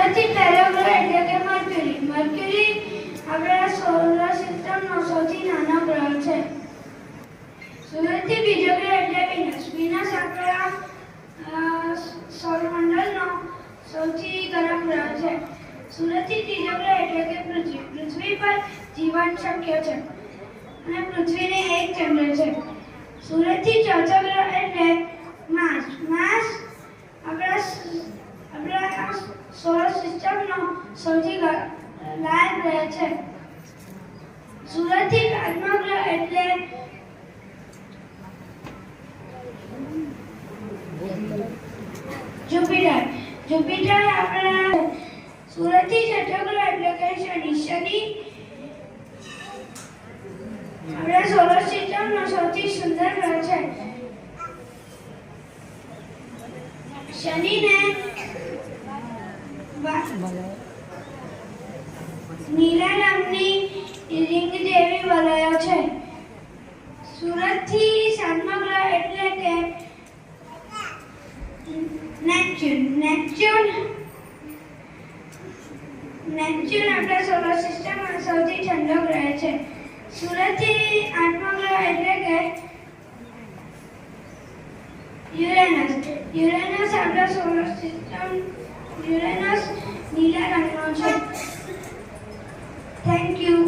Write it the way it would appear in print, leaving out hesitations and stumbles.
સૌથી પહેલો ગ્રહ એટલે કે મર્ક્યુરી. મર્ક્યુરી આપણા સોલર સિસ્ટમનો સૌથી નાનો ગ્રહ છે. સૂરજથી બીજો ગ્રહ એટલે વિનસ. વિનસ આપણા સૌરમંડળનો સૌથી ગરમ ગ્રહ છે. સૂરજથી ત્રીજો ગ્રહ એટલે કે પૃથ્વી. પૃથ્વી પર જીવન શક્ય છે અને પૃથ્વીને એક ચંદ્ર છે. સૂરજથી ચોથો ગ્રહ એટલે માર્સ. માર્સ આપણા સોલર સિસ્ટમનો સૌથી લાલ ગ્રહ છે. સૂરજથી પાંચમો ગ્રહ એટલે જુપિટર. જુપિટર આપણા સૂરજથી છઠ્ઠો ગ્રહ એટલે કે શનિ. શનિ આપણા સોલર સિસ્ટમનો સૌથી સુંદર ગ્રહ છે. શનિને નીલા રંગની રિંગ જેવી વલયો છે. સૂરજથી સાતમો ગ્રહ એટલે કે નેપચ્યુન. નેપચ્યુન આપણા સોલર સિસ્ટમમાં સૌથી ઠંડો ગ્રહ છે. સૂરજથી આઠમો ગ્રહ એટલે કે યુરેનસ. યુરેનસ આપણા સોલર સિસ્ટમ યુરેનસ નીલા રંગનો છે. Thank you.